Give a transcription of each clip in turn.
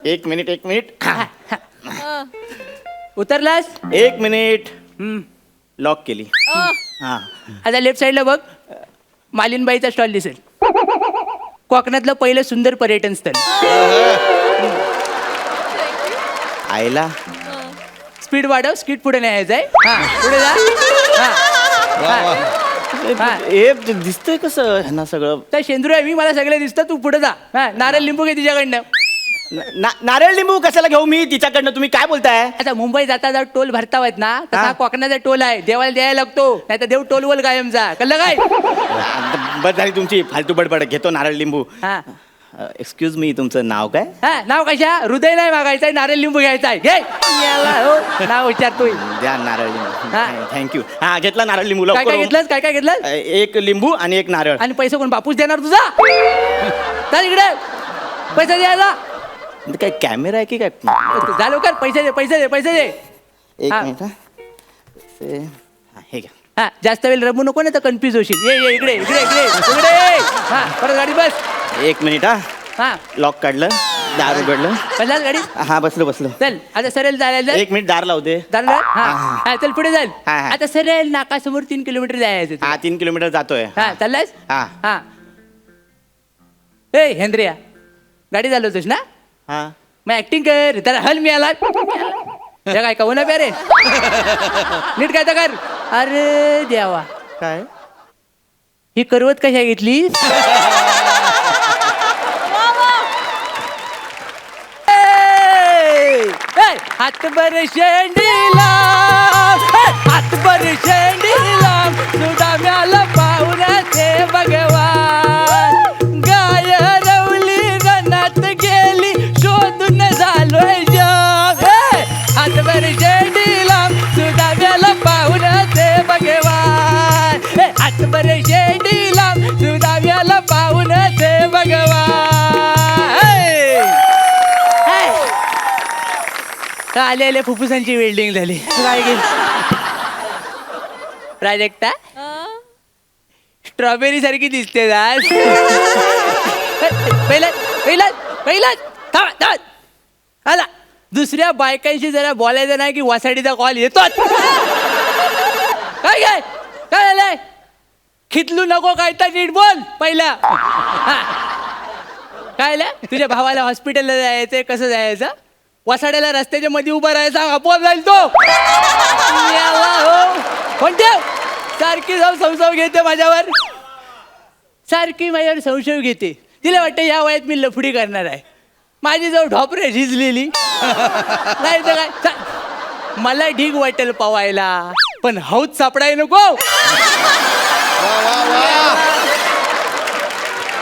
एक minute उतरलास? 1 minute lock केली. हा आता लेफ्ट साईडला बघ, मालिनबाईचा स्टॉल दिसेल. कोकणातलं पहिलं सुंदर पर्यटन स्थळ. आईला स्पीड वाढव, स्पीड पुढे न्यायचंय. हा पुढे जा. हा हे दिसतंय कसं ह्यांना सगळं. तर शेंद्रू आहे मी, मला सगळे दिसतं. तू पुढे जा. हा नारळ लिंबू घे तिच्याकडनं. नारळ लिंबू कशाला घेऊ मी तिच्याकडनं? तुम्ही काय बोलताय? आता मुंबई जाता जात टोल भरतावत ना, तसा हा. कोकणाचा टोल आहे. देवाला द्यायला लागतो, नाही तर देव टोलवल कायमचा. कळलं काय? बस झाली तुमची फालतू बडबड. घेतो नारळ लिंबू. हा एक्सक्यूज मी, तुमचं नाव काय? हा नाव कशा? हृदय नाही मागायचंय, नारळ लिंबू घ्यायचा आहे. घे याला, हो नाव विचारतोय. द्या नारळ लिंबू. हा. थँक्यू. हा घेतला नारळ लिंबू. काय काय लवकर. घेतलंस? काय काय घेतलं? एक लिंबू आणि एक नारळ. आणि पैसे कोण बापूस देणार तुझा? चल इकडे, पैसे द्यायला. काय कॅमेरा आहे की काय? झालो कर, पैसे दे, पैसे दे, पैसे दे. एक हा. मिनिट. हे घ्या. हा जास्त वेळ रमू नको ना, तर कन्फ्युज होशील. ये ये इकडे इकडे इकडे इकडे. हा परत गाडी बस. 1 मिनिट. हा हा लॉक काढलं, दार उघडलं. बसलास गाडी? हा बसलो. चल आता सरळ जायला. 1 मिनिट दार लावते. हा चल पुढे जाईल. हा, हा. आता सरळ नाकासमोर 3 किलोमीटर जायचं. हा 3 किलोमीटर जातोय. हा चाललास? हा. हा ए हेंद्रिया, गाडी चालवतोस ना? हा मग ऍक्टिंग कर. त्याला हल मिळाला काय का ना प्यारे. नीट काय तर कर. अरे देवा, काय? ही करवत कशा घेतली? हात बर शेंडीला, हात बर शेंडीला, सुदाम्याला पाहून ते भगवान. गाय रवली रनात गेली, शोधून झालोय जग. हात बर शेंडीला, सुदाम्याला पाहून ते भगवान. हात बर शेंडीला, सुदाम्याला पाहून ते भगवान. आले आले फुफ्फुसांची वेल्डिंग झाली. काय गेली प्राजक्ता? स्ट्रॉबेरी सारखी दिसते आज. पहिला आला. दुसऱ्या बायकांशी जरा बोलायचं नाही की वासाडीचा कॉल येतो. काय काय काय झालंय? खितलू नको, काय तर नीट बोल पहिला. काय झालं? तुझ्या भावाला हॉस्पिटलला जायचंय, कसं जायचं? वसाड्याला रस्त्याच्या मध्ये उभा राहायचा, आपोआप जाईल तो. कोणते सारखी जाऊ संशय घेते माझ्यावर, सारखी माझ्यावर संशय घेते. तिला वाटतं या वयात मी लफडी करणार आहे. माझी जाऊ ढोपरे झिजलेली नाही तर काय. मला ढीग वाटेल पवायला, पण हौद सापडाय नको.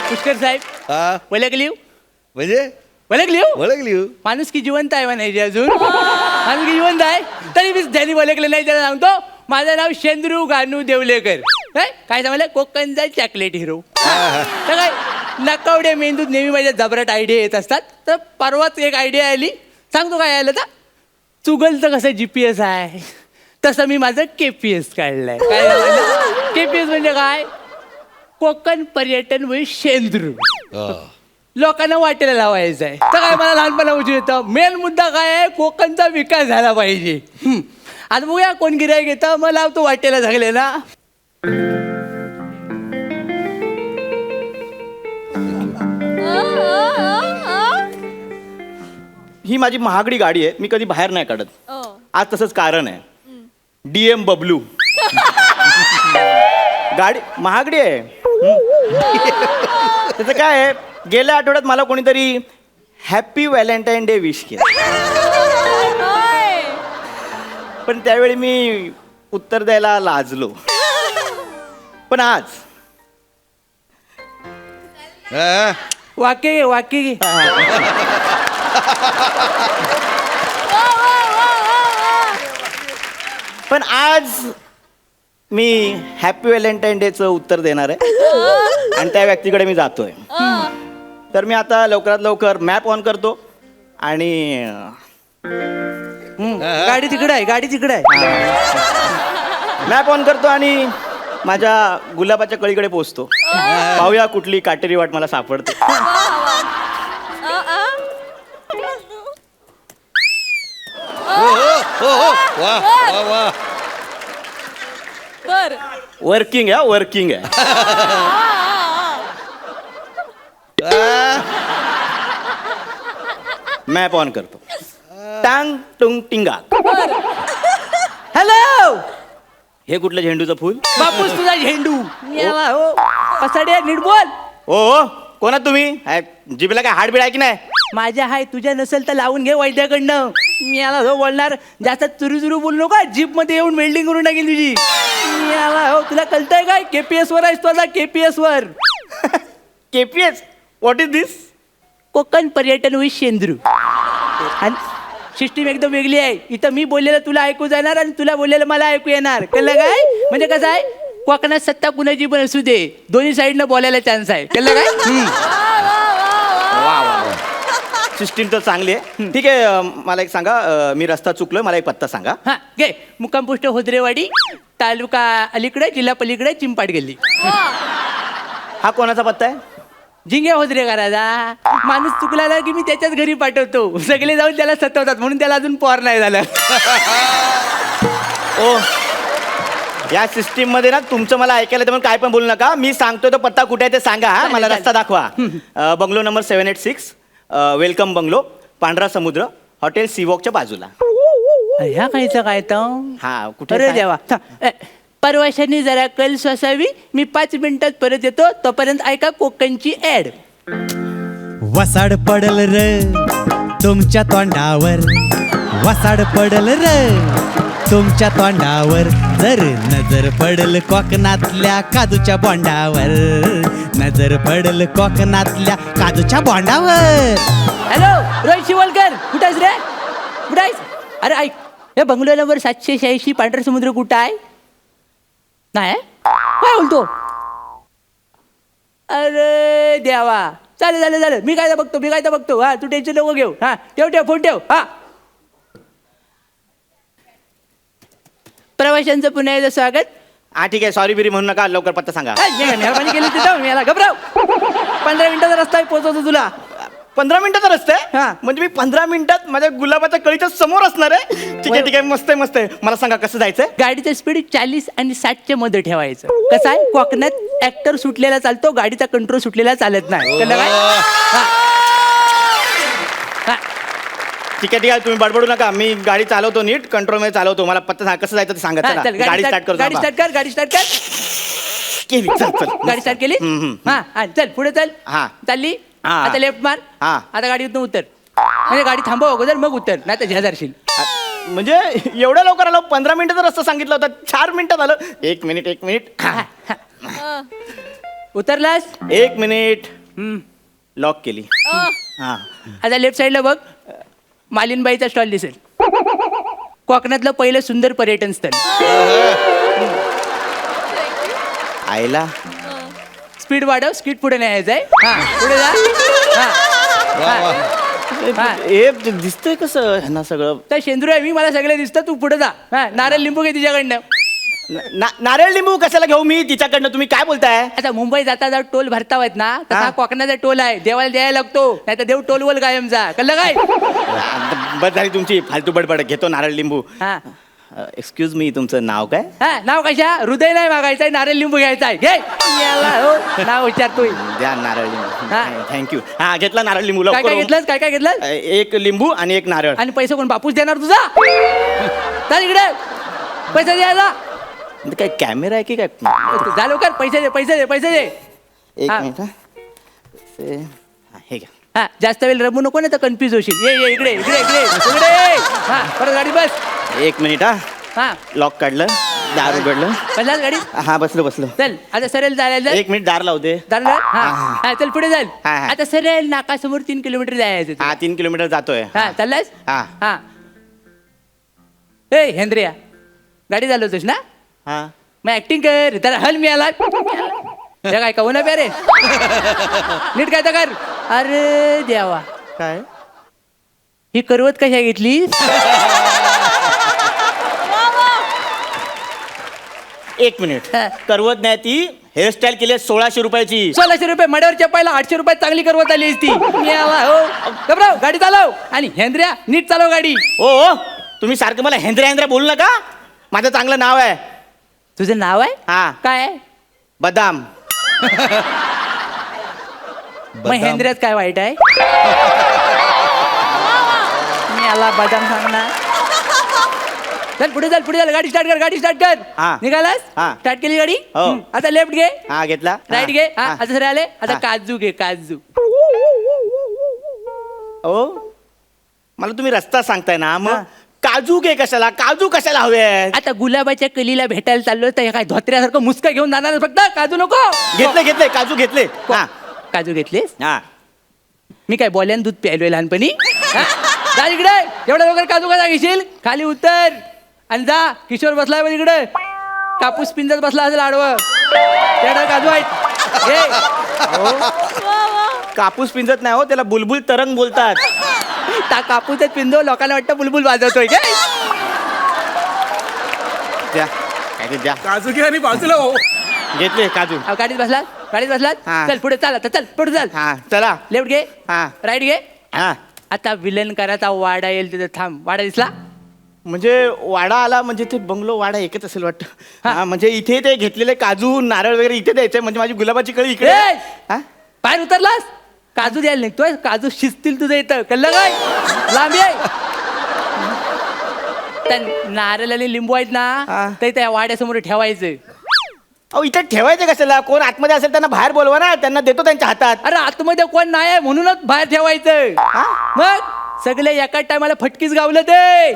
पुष्कर साहेब ओळखली? म्हणजे ओळखली? ओळखली. माणूस की जिवंत आहे म्हणायची अजून. माणूस की जिवंत आहे तरी मी ज्यांनी ओळखलं नाही त्याला सांगतो, माझं नाव शेंद्रू गानू देवलेकर. काय सांगलं? कोकणचा चॉकलेट हिरो. तर काय नकावड्या मेंदूत नेहमी माझ्या जबराट आयडिया येत असतात. तर परवाच एक आयडिया आली, सांगतो काय आलं तर. चुगलचं कसं GPS आहे, तसं मी माझं KPS काढलंय. काय KPS म्हणजे काय? कोकण पर्यटन म्हणजे शेंद्रू. लोकांना वाटेला लावायचं आहे. तर काय मला लहानपणापासून येतं. मेन मुद्दा काय आहे? कोकणचा विकास झाला पाहिजे. आता बघूया कोण गिऱ्हाईक घेतं. मग लावतो वाटेला झाले ना. ही माझी महागडी गाडी आहे, मी कधी बाहेर नाही काढत. आज तसंच कारण आहे. DM बबलू. गाडी महागडी आहे. त्याचं काय आहे, गेल्या आठवड्यात मला कोणीतरी हॅपी व्हॅलेंटाईन डे विश केलं, पण त्यावेळी मी उत्तर द्यायला लाजलो. पण आज वाक्य घे, वाक्य घे. पण आज मी हॅपी व्हॅलेंटाईन डेचं उत्तर देणार आहे आणि त्या व्यक्तीकडे मी जातोय. तर मी आता लवकरात लवकर मॅप ऑन करतो आणि गाडी तिकडे आहे, गाडी तिकडे आहे. मॅप ऑन करतो आणि माझ्या गुलाबाच्या कळीकडे पोहोचतो. पाहूया कुठली काटेरी वाट मला सापडते. वा वा वा. बर वर्किंग आहे वर्किंग आहे. मॅप ऑन करतो. टांग टुंग टिंगा. हॅलो हे कुठलं झेंडूचं फुल? बापूस तुझा झेंडू याला हो पसाड्या नीट बोल. ओ कोणा तुम्ही? जिबेला काय हाडबीड आहे की नाही? माझ्या हाय तुझ्या नसेल तर लावून घे वैद्याकडनं. मी याला हो बोलणार जास्त चुरू बोलू नका. जीप मध्ये येऊन वेल्डिंग करून टाकेल तुझी. मी याला हो तुला कळतंय काय? KPS वर आहेस तू आता KPS वर. KPS व्हॉट इज दिस? कोकण पर्यटन विथ शेंद्रू. आणि सिस्टीम एकदम वेगळी आहे. इथं मी बोललेलं तुला ऐकू जाणार आणि तुला बोललेलं मला ऐकू येणार. कळलं काय? म्हणजे कसं आहे कोकणात सत्ता कुणाची पण असू दे दोन्ही साईडनं बोलायला चान्स आहे. कळलं काय? सिस्टीम तर चांगली आहे. ठीक आहे मला एक सांगा मी रस्ता चुकलोय मला एक पत्ता सांगा. हा घे मुक्काम पोस्ट होद्रेवाडी तालुका अलीकडे जिल्हा पलीकडे चिंपाड गल्ली. हा कोणाचा पत्ता आहे? झिंगे होद्रे करायचा. माणूस चुकला ना की मी त्याच्याच घरी पाठवतो. सगळे जाऊन त्याला सतवतात म्हणून त्याला अजून पोर नाही झालं. ओ या सिस्टीम मध्ये ना तुमचं मला ऐकायला तर काय पण बोलू नका. मी सांगतोय तो पत्ता कुठे आहे ते सांगा. हा मला रस्ता दाखवा. बंगलो नंबर 786 वेलकम बंगलो पांढरा समुद्र हॉटेल सीवॉकच्या बाजूला. ह्या कायचं काय तर हा कुठे अरे देवा परवाशांनी जरा कल सोसावी. मी 5 मिनिटात परत येतो. तोपर्यंत ऐका कोकणची ऍड. वसाड पडल र तुमच्या तोंडावर. वसाड पडल र तुमच्या तोंडावर. जर नजर पडल कोकणातल्या काजूच्या बोंडावर. नजर पडल कोकणातल्या काजूच्या बोंडावर. हॅलो रोहित शिवलकर कुठं आहेस रे? कुठं आहेस? अरे ऐक हे बंगलो नंबर 786 पांढरा समुद्र कुठं आहे? नाही काय बोलतो? अरे देवा चालेल मी काय तर बघतो. हा तू टेन्शन नको घेऊ. हा ठेव फोन ठेव. हा प्रवाशांचं पुन्हा एकदा स्वागत. हा ठीक आहे सॉरी बिरी म्हणू नका लवकर पत्ता सांगा. मेहरबानी केली तिथं मी याला घबराव. 15 मिनिटाचा रस्ता पोहोचवतो तुला. 15 मिनिटाचा रस्ता आहे? हा. म्हणजे मी 15 मिनिटात माझ्या गुलाबाच्या कळीच्या समोर असणार आहे. ठीक आहे मस्त आहे. मला सांगा कसं जायचंय? गाडीचं स्पीड 40 आणि 60 मध्ये ठेवायचं. कसं आहे कोकणात ऍक्टर सुटलेला चालतो गाडीचा कंट्रोल सुटलेला चालत नाही. कळलं काय? ठीक आहे तुम्ही बडबडू नका. मी गाडी चालवतो नीट कंट्रोल मध्ये चालवतो. मला पत्ता सांगा कसं जायचं ते सांगा. चला, गाडी स्टार्ट करतो. गाडी स्टार्ट कर. केली चल. गाडी स्टार्ट केली. हा चल पुढे चल. हा. चालली. हा. आता लेफ्ट मार. हा. आता गाडीतून उतर. म्हणजे गाडी थांबव अगोदर मग उतर नाही तर झेजारशील. म्हणजे एवढ्या लवकर आलो? 15 मिनिटाचा रस्ता सांगितला होता 4 मिनिटात आलं. एक मिनिट उतरलास? 1 मिनिट लॉक केली. हा आता लेफ्ट साईडला बघ मालिनबाईचा स्टॉल दिसेल. कोकणातलं पहिलं सुंदर पर्यटन स्थळ. आईला स्पीड वाढव. स्पीड पुढे न्यायचंय. हा पुढे जा. हा हे दिसतंय कसं ह्यांना सगळं? तर शेंद्रू आहे मी मला सगळे दिसतं. तू पुढे जा. हा नारळ लिंबू घे तिच्याकडनं. नारळ लिंबू कशाला घेऊ मी तिच्याकडनं? तुम्ही काय बोलताय? आता मुंबई जाता टोल भरतावत ना तसा हा. कोकणाचा टोल आहे. देवाला द्यायला लागतो नाही तर देव टोलवल कायमचा. कळलं काय? बस झाली तुमची फालतू बडबड. घेतो नारळ लिंबू. हा एक्सक्यूज मी तुमचं नाव काय? हा नाव कशा? हृदय नाही मागायचंय नारळ लिंबू घ्यायचा आहे. घे याला हो नाव विचारतोय. द्या नारळ लिंबू. हा. थँक्यू. हा घेतला नारळ लिंबू. काय लवकर. घेतलंस? काय घेतलं? एक लिंबू आणि एक नारळ. आणि पैसे कोण बापूस देणार तुझा? चल इकडे पैसे द्यायला. काय कॅमेरा आहे की काय? झालं कर. पैसे दे. एक हा. मिनिट. हे घ्या. हा जास्त वेळ रमू नको ना तर कन्फ्युज होशील. ये इकडे. हा परत गाडी बस. 1 मिनिट. हा लॉक काढलं. दार उघडलं. बसलास गाडी? हा बसलो. चल आता सरळ जायला. 1 मिनिट दार लावते. हा चल पुढे जाईल. हा. आता सरळ नाकासमोर 3 किलोमीटर जायचं. हा 3 किलोमीटर जातोय. हा चाललास? हा. ए हेंद्रिया गाडी चालवतोस ना? हा मग ऍक्टिंग कर. तर हल मी आला काय कहू ना प्यारे. नीट काय तर कर. अरे देवा काय? ही करवत कशा घेतली? 1 मिनिट. हा. करवत नाही ती हेअरस्टाईल केली आहे 1600 रुपयाची. 1600 रुपये मड्यावर चपायला 800 रुपये चांगली करवत आली असती. मी आला हो घबराव गाडी चालव. आणि हेंद्र्या नीट चालव गाडी. ओ तुम्ही सारखं मला हेंद्र्या बोलू नका. माझं चांगलं नाव आहे. तुझं नाव आहे हा. काय आहे? बदाम. मग हेंद्र्यात काय वाईट आहे? मी आला बदाम सांगणार. चल पुढे चल गाडी स्टार्ट कर हा. निघालास? हा. स्टार्ट केली गाडी. हो. आता लेफ्ट घे, हा घेतला. राईट घे. हा हा. आता सर आले. आता हा. काजू घे, काजू. हो मला तुम्ही रस्ता सांगताय ना, हा. मग काजू कशाला हवे आहेत? आता गुलाबाच्या कलीला भेटायला चाललो तर हे काय धोत्र्यासारखं मुसका घेऊन जाणार फक्त काजू नको. घेतले काजू घेतले. हा काजू घेतलीस? हा. मी काय बोल्यान दूध प्यायलोय लहानपणी. हा? जा इकडे, एवढ्या लवकर काजू कसा घेशील? खाली उतर आणि जा. किशोर बसलाय बघ इकडे, कापूस पिंजत बसला असेल आडवं. त्याला काजू आहेत घे. कापूस पिंजत नाही हो, त्याला बुलबुल तरंग बोलतात. ता कापूसच पिंजो, लोकांना वाटतं बुलबुल वाजवतोय काय. द्या काय ते द्या. काजू घे आणि बाजूला हो. घेतले काजू. अहो, गाडीत बसलात हा. चल पुढे चाल. आता चल पुढे चाल. हा चला. लेफ्ट घे, हा राईट घे. हा. आता विलन करायचा वाडा येईल तिथे थांब. वाडा दिसला? म्हणजे वाडा आला म्हणजे ते बंगलो वाडा एकच असेल वाटतं. हा. हा म्हणजे इथे ते घेतलेले काजू नारळ वगैरे इथे द्यायचे, म्हणजे माझी गुलाबाची कळी इकडे. ए! हा? बाहेर उतरलास? काजू द्यायला निघतोय. काजू शिजतील तुझं इथं, कळलं काय? लांबी आहे. त्या नारळ आणि लिंबू आहेत हा. ना, ते त्या वाड्यासमोर ठेवायचं. अहो इथे ठेवायचे कशाला? कोण आतमध्ये असेल त्यांना बाहेर बोलवा ना, त्यांना देतो त्यांच्या हातात. अरे आतमध्ये कोण नाही आहे म्हणूनच बाहेर ठेवायचं. हा? मग सगळे एका टायमाला फटकीच गावलं ते.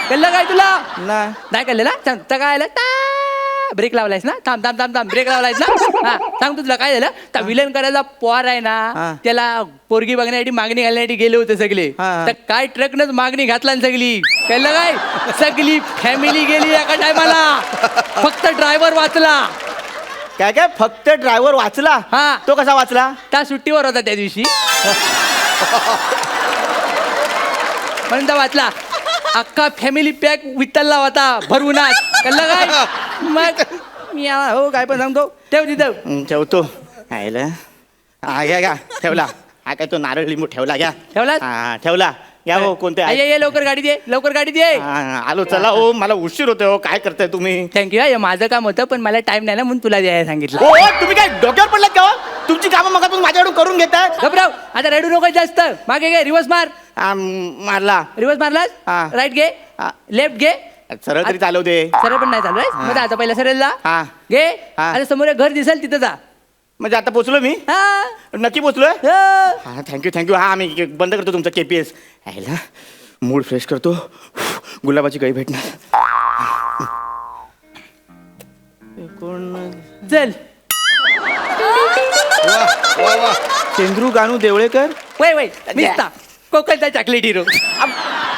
कळलं काय तुला? नाही कळलं ना? सांग तर काय आलं? ब्रेक लावलायस ना? थांब ब्रेक लावलायस ना? हा सांग तुला काय झालं? त्या विलन करायला पोर आहे हा. ना, त्याला पोरगी बघण्यासाठी मागणी घालण्यासाठी गेले होते सगळे. हा. तर काय ट्रकनच मागणी घातला ना सगळी. कळलं काय? सगळी फॅमिली गेली एका टायमाला, फक्त ड्रायव्हर वाचला. काय फक्त ड्रायव्हर वाचला? हा. तो कसा वाचला? त्या सुट्टीवर होता त्या दिवशी म्हणून तो वाचला. अख्खा फॅमिली पॅक विठ्ठलला होता भरवूनात. कळलं काय? मग मी हो काय पण सांगतो. ठेव तिथं. ठेवतो. आयला. हा घ्या ठेवला. हा काय तो नारळ लिंबू ठेवला. घ्या. ठेवलास? हा ठेवला. या हो कोणते आहे? ये लवकर गाडी दे. हा, आलो चला. हो मला उशीर होतोय. हो काय करताय तुम्ही? थँक्यू. हे माझं काम होतं पण मला टाइम नाही ना म्हणून तुला द्यायला सांगितलं. हो तुम्ही काय डोक्यावर पडलात का हो? तुमची कामं मग तुम्ही माझ्याकडून करून घेताय. घबराव आता रडू नको जास्त. मागे घे, रिवर्स मार. मारला. रिवर्स मारलास? हा. राईट घे, हा. लेफ्ट घे. सरळ तरी चालव दे. सरळ पण नाही चालू आहे. मग आता पहिला सरळ जा. हा. घे. हा. आता समोर एक घर दिसेल तिथं जा. म्हणजे आता पोचलो मी. हा. नक्की पोचलोय. हा. हा थँक्यू. हा मी बंद करतो तुमचा केपीएस. यायला मूड फ्रेश करतो. गुलाबाची कळी भेटणार. कोण? चल. चेंद्रू गानू देवळेकर. वय मिस्ता कोकणचा चॉकलेट हिरो.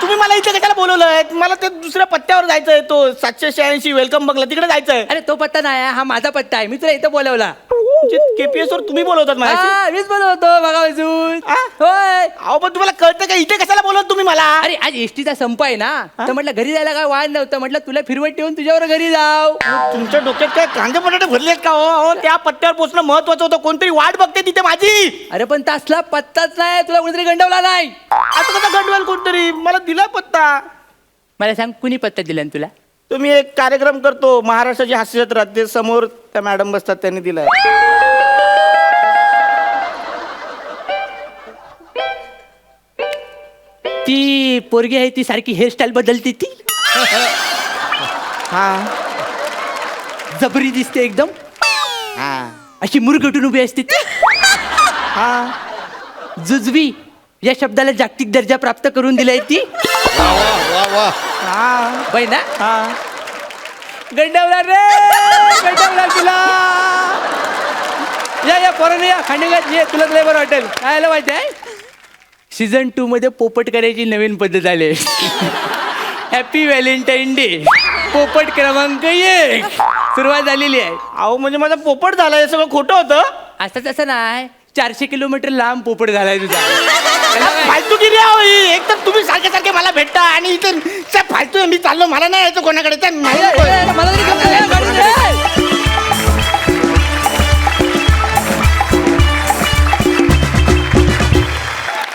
तुम्ही मला इथे कशाला बोलवलंय? मला ते दुसऱ्या पत्त्यावर जायचंय. तो 786 वेलकम बंगला तिकडे जायचंय. अरे तो पत्ता नाही आहे, हा माझा पत्ता आहे. मी तुला इथं बोलवला. केपीएस वर तुम्ही बोलवतात मला. हा, मीच बोलवतो बघा अजून. आ? होय. अहो पण तुम्हाला कळतं का इथे कशाला बोलवत तुम्ही मला? अरे आज एसटीचा संप आहे ना, तर म्हटलं घरी जायला काय वाद नव्हतं. म्हटलं तुला फिरवत ठेवून तुझ्यावर घरी जाव. तुमच्या डोक्यात काय कांदे बटाटे भरलेत का हो? अहो, त्या पत्त्यावर पोहोचणं महत्वाचं होतं. कोणतरी वाट बघते तिथे माझी. अरे पण तासला पत्ताच नाही, तुला कोणतरी गंडवला नाही. आता कसा गंडवेल कोणतरी? मला दिला पत्ता. मला सांग कुणी पत्ता दिला ना तुला? तुम्ही एक कार्यक्रम करतो महाराष्ट्राची हास्य जत्रा, ते समोर त्या मॅडम बसतात त्यांनी दिलाय. ती पोरगी आहे ती सारखी हेअरस्टाईल बदलती ती. हा जबरी दिसते एकदम. हा अशी मुरगटून उभी असते ती. हा. जुजवी या शब्दाला जागतिक दर्जा प्राप्त करून दिलाय ती. हा बाई ना. हा. गंडवला रे, गंडवला तुला. या पोराने या खांडेगात ये, तुला लय बरं वाटेल. काय माहिती आहे, सीझन 2 मध्ये पोपट करायची नवीन पद्धत आली. हॅपी व्हॅलेंटाईन डे पोपट क्रमांक 1 सुरुवात झालेली आहे. अहो म्हणजे माझा पोपट झालाय, सगळं खोटं होतं. असं तसं नाही, 400 किलोमीटर लांब पोपट झालाय तुझा. फालतूगिरी आहे हो ही. एक तर तुम्ही सारखे सारखे मला भेटता आणि इथे फालतू मी चाललो. मला नाही यायचं कोणाकडे. मला तरी